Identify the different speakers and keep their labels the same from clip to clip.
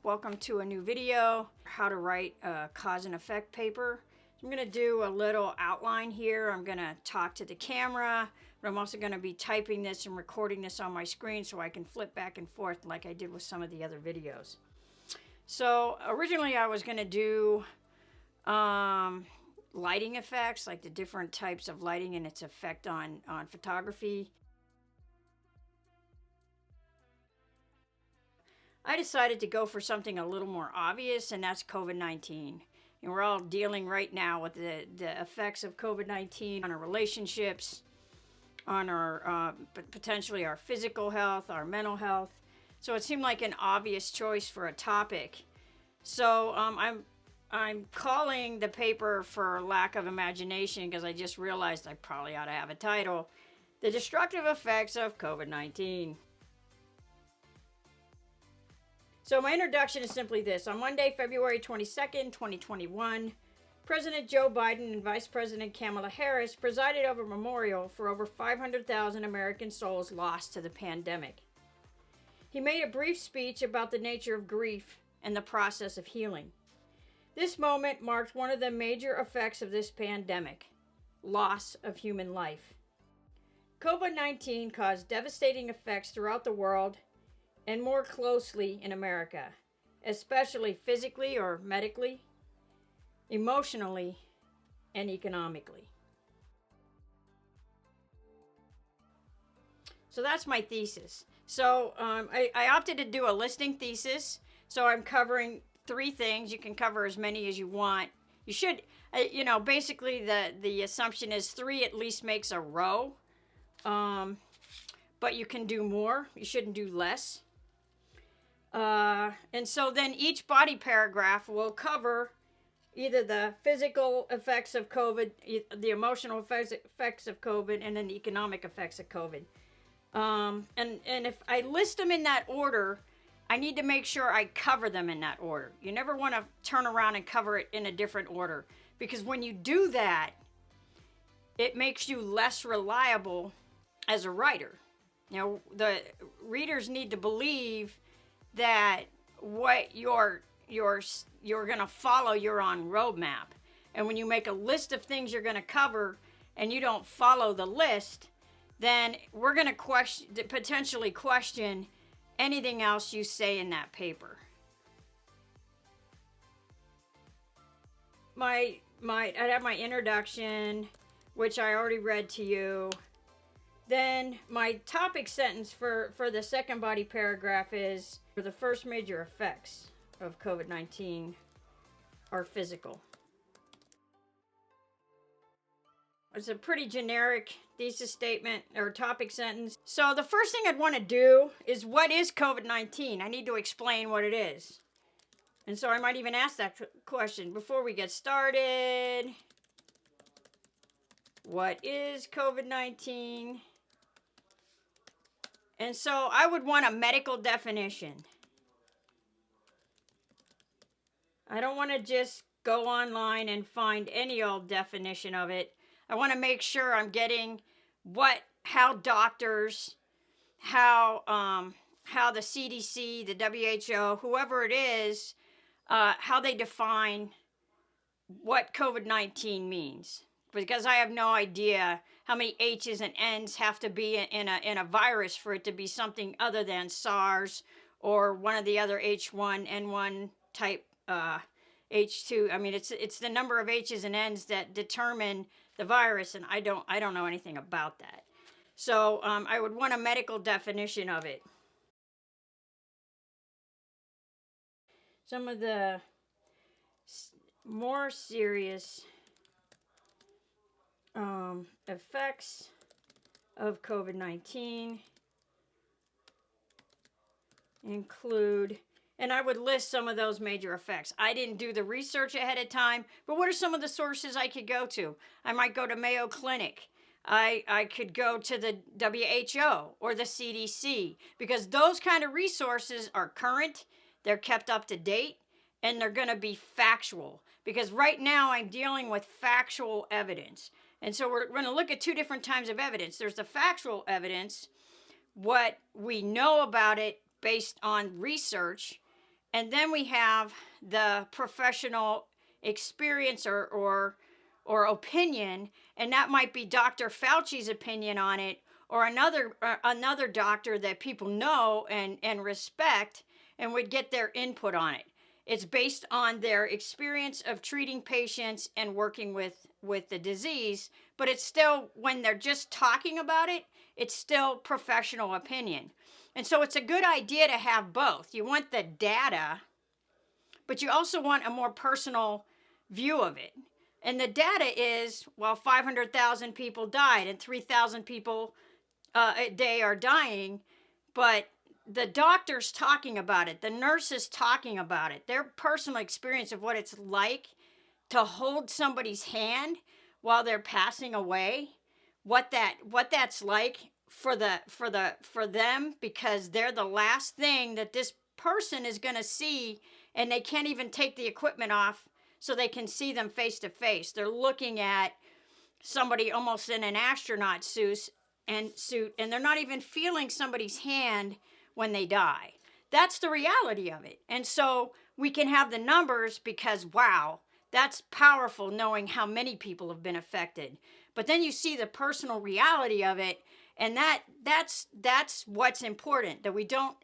Speaker 1: Welcome to a new video, how to write a cause and effect paper. I'm going to do a little outline here. I'm going to talk to the camera, but I'm also going to be typing this and recording this on my screen so I can flip back and forth like I did with some of the other videos. So originally I was going to do lighting effects, like the different types of lighting and its effect on photography. I decided to go for something a little more obvious, and that's COVID-19. And we're all dealing right now with the effects of COVID-19 on our relationships, on our potentially our physical health, our mental health. So it seemed like an obvious choice for a topic. So I'm calling the paper, for lack of imagination, because I just realized I probably ought to have a title, The Destructive Effects of COVID-19. So my introduction is simply this. On Monday, February 22nd, 2021, President Joe Biden and Vice President Kamala Harris presided over a memorial for over 500,000 American souls lost to the pandemic. He made a brief speech about the nature of grief and the process of healing. This moment marked one of the major effects of this pandemic, loss of human life. COVID-19 caused devastating effects throughout the world, and more closely in America, especially physically or medically, emotionally, and economically. So that's my thesis. So I opted to do a listing thesis. So I'm covering 3 things. You can cover as many as you want. You should, basically the assumption is 3 at least makes a row. But you can do more. You shouldn't do less. And so then each body paragraph will cover either the physical effects of COVID, the emotional effects of COVID, and then the economic effects of COVID. And if I list them in that order, I need to make sure I cover them in that order. You never want to turn around and cover it in a different order, because when you do that, it makes you less reliable as a writer. The readers need to believe that what you're going to follow your own roadmap. And when you make a list of things you're going to cover and you don't follow the list, then we're going to potentially question anything else you say in that paper. I have my introduction, which I already read to you. Then my topic sentence for the second body paragraph is, for the first major effects of COVID-19 are physical. It's a pretty generic thesis statement or topic sentence. So the first thing I'd want to do is, what is COVID-19? I need to explain what it is. And so I might even ask that question before we get started. What is COVID-19? And so I would want a medical definition. I don't want to just go online and find any old definition of it. I want to make sure I'm getting how doctors, how the CDC, the WHO, whoever it is, how they define what COVID-19 means. Because I have no idea how many H's and N's have to be in a virus for it to be something other than SARS or one of the other H1N1 type H2. I mean, it's the number of H's and N's that determine the virus, and I don't know anything about that. So I would want a medical definition of it. Some of the more serious effects of COVID-19 include, and I would list some of those major effects. I didn't do the research ahead of time, but what are some of the sources I could go to? I might go to Mayo Clinic. I could go to the WHO or the CDC, because those kind of resources are current, they're kept up to date, and they're going to be factual. Because right now I'm dealing with factual evidence. And so we're going to look at 2 different types of evidence. There's the factual evidence, what we know about it based on research, And then we have the professional experience or opinion, and that might be Dr. Fauci's opinion on it, or another doctor that people know and respect and would get their input on it. It's based on their experience of treating patients and working with the disease, but it's still, when they're just talking about it, it's still professional opinion. And so it's a good idea to have both. You want the data, but you also want a more personal view of it. And the data is, well, 500,000 people died and 3,000 people a day are dying, but the doctors talking about it, the nurses talking about it, their personal experience of what it's like to hold somebody's hand while they're passing away, what that's like for them, because they're the last thing that this person is going to see, and they can't even take the equipment off so they can see them face to face. They're looking at somebody almost in an astronaut suit, and they're not even feeling somebody's hand when they die. That's the reality of it. And so we can have the numbers because, wow, that's powerful, knowing how many people have been affected. But then you see the personal reality of it, and that's what's important, that we don't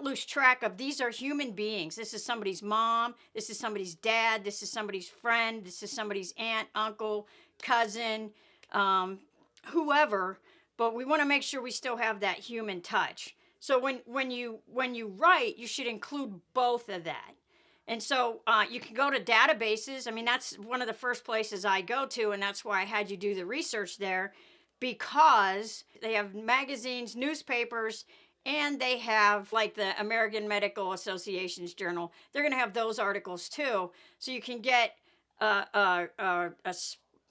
Speaker 1: lose track of. These are human beings. This is somebody's mom, this is somebody's dad, this is somebody's friend, this is somebody's aunt, uncle, cousin, whoever. But we want to make sure we still have that human touch. So when you write, you should include both of that. And so you can go to databases. I mean, that's one of the first places I go to, and that's why I had you do the research there, because they have magazines, newspapers, and they have like the American Medical Association's journal. They're going to have those articles too. So you can get a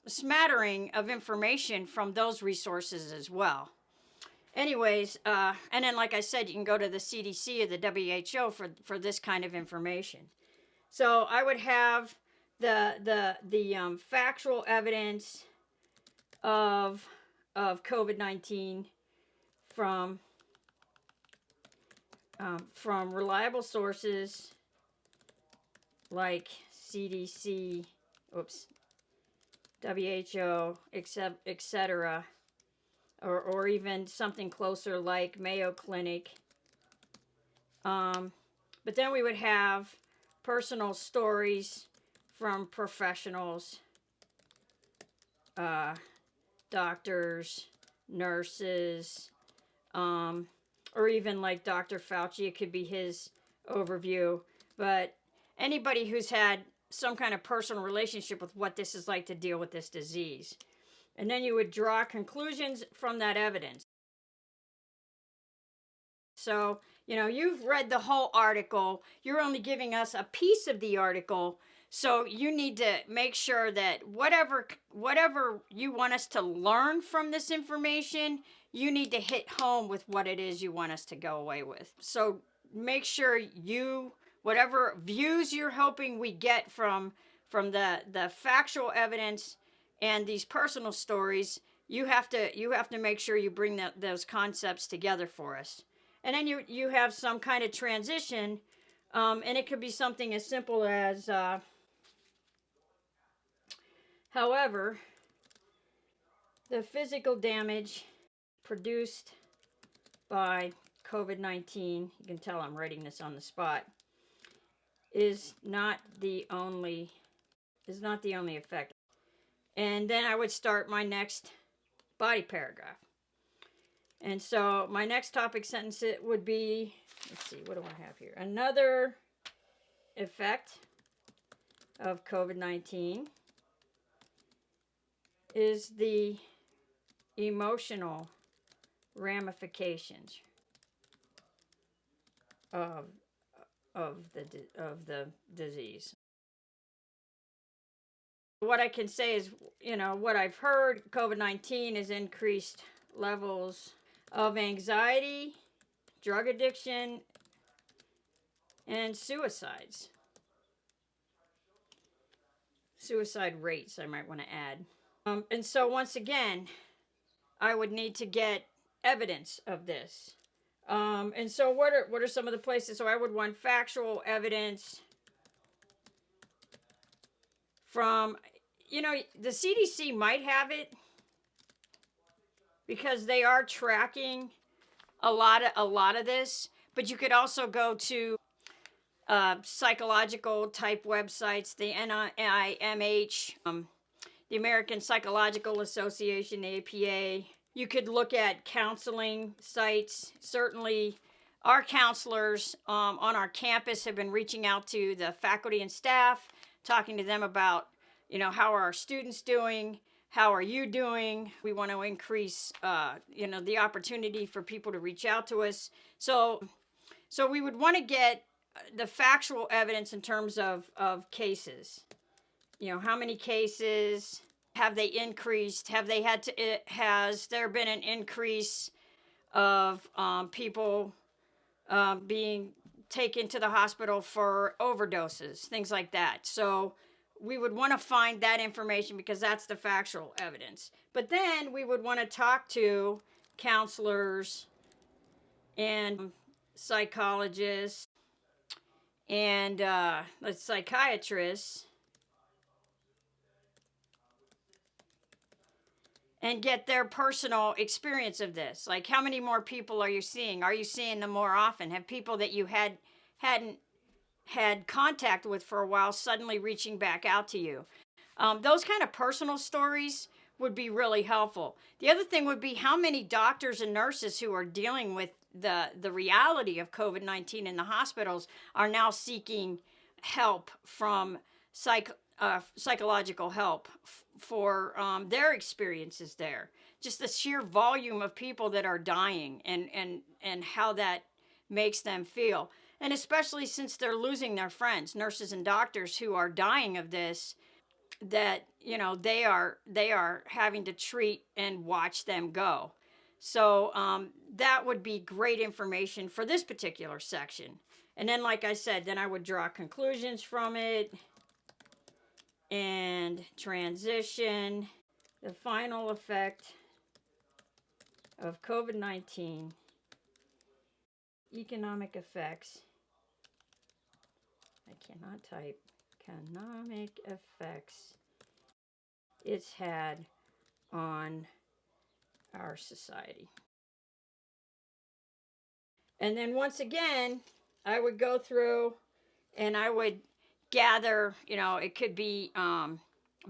Speaker 1: smattering of information from those resources as well. Anyways, and then like I said, you can go to the CDC or the WHO for this kind of information. So I would have the factual evidence of COVID-19 from reliable sources like CDC, WHO, etc., or even something closer like Mayo Clinic. But then we would have personal stories from professionals, doctors, nurses, or even like Dr. Fauci. It could be his overview, but anybody who's had some kind of personal relationship with what this is like to deal with this disease. And then you would draw conclusions from that evidence. So, you've read the whole article. You're only giving us a piece of the article. So you need to make sure that whatever you want us to learn from this information, you need to hit home with what it is you want us to go away with. So make sure whatever views you're hoping we get from the factual evidence and these personal stories, you have to make sure you bring those concepts together for us. And then you have some kind of transition, and it could be something as simple as, however, the physical damage produced by COVID-19, you can tell I'm writing this on the spot, is not the only effect. And then I would start my next body paragraph. And so my next topic sentence would be, let's see, what do I have here? Another effect of COVID-19 is the emotional ramifications of the disease. What I can say is, what I've heard, COVID-19 is increased levels of anxiety, drug addiction, and suicides. Suicide rates, I might want to add. And so once again, I would need to get evidence of this. And so what are some of the places? So I would want factual evidence from, the CDC might have it because they are tracking a lot of this, but you could also go to psychological type websites, the NIMH, the American Psychological Association, the APA. You could look at counseling sites. Certainly, our counselors on our campus have been reaching out to the faculty and staff, talking to them about, how are our students doing? How are you doing? We want to increase, the opportunity for people to reach out to us. So we would want to get the factual evidence in terms of cases. How many cases have they increased? Has there been an increase of people being taken to the hospital for overdoses, things like that? So we would want to find that information because that's the factual evidence. But then we would want to talk to counselors and psychologists and psychiatrists and get their personal experience of this. Like, how many more people are you seeing? Are you seeing them more often? Have people that you hadn't had contact with for a while suddenly reaching back out to you? Those kind of personal stories would be really helpful. The other thing would be how many doctors and nurses who are dealing with the reality of COVID-19 in the hospitals are now seeking help from psychological help for their experiences there. Just the sheer volume of people that are dying and how that makes them feel. And especially since they're losing their friends, nurses and doctors who are dying of this, that, they are having to treat and watch them go. So that would be great information for this particular section. And then, like I said, then I would draw conclusions from it and transition. The final effect of COVID-19, economic effects. I cannot type. Economic effects it's had on our society. And then once again, I would go through and I would gather, it could be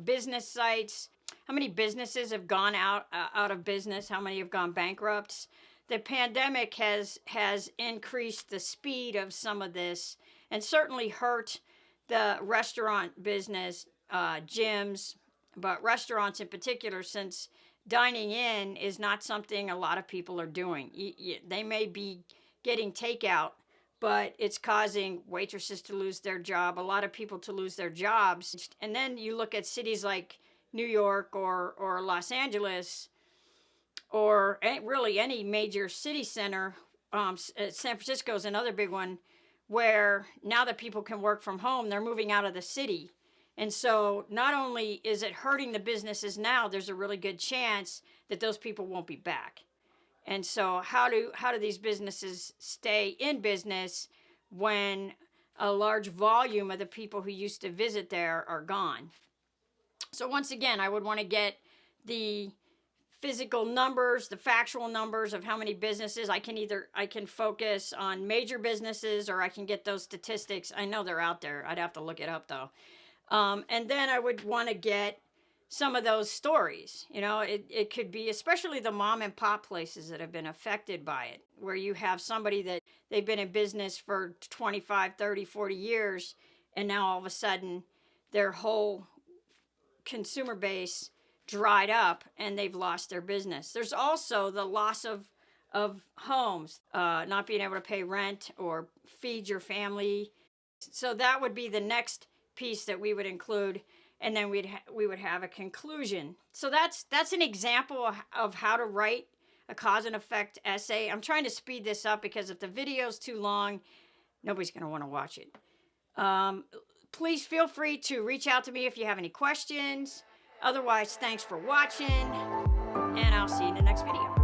Speaker 1: business sites. How many businesses have gone out of business? How many have gone bankrupt? The pandemic has increased the speed of some of this and certainly hurt the restaurant business, gyms, but restaurants in particular, since dining in is not something a lot of people are doing. They may be getting takeout, but it's causing waitresses to lose their job, a lot of people to lose their jobs. And then you look at cities like New York or Los Angeles, or really any major city center. San Francisco is another big one, where now that people can work from home, they're moving out of the city. And so not only is it hurting the businesses now, there's a really good chance that those people won't be back. And so how do these businesses stay in business when a large volume of the people who used to visit there are gone? So once again, I would want to get the physical numbers, the factual numbers of how many businesses. I can focus on major businesses, or I can get those statistics. I know they're out there. I'd have to look it up though. And then I would want to get some of those stories. It could be especially the mom and pop places that have been affected by it, where you have somebody that they've been in business for 25, 30, 40 years, and now all of a sudden their whole consumer base dried up and they've lost their business. There's also the loss of homes, not being able to pay rent or feed your family. So that would be the next piece that we would include, and then we would have a conclusion. So that's an example of how to write a cause and effect essay. I'm trying to speed this up because if the video's too long, nobody's going to want to watch it. Please feel free to reach out to me if you have any questions. Otherwise, thanks for watching, and I'll see you in the next video.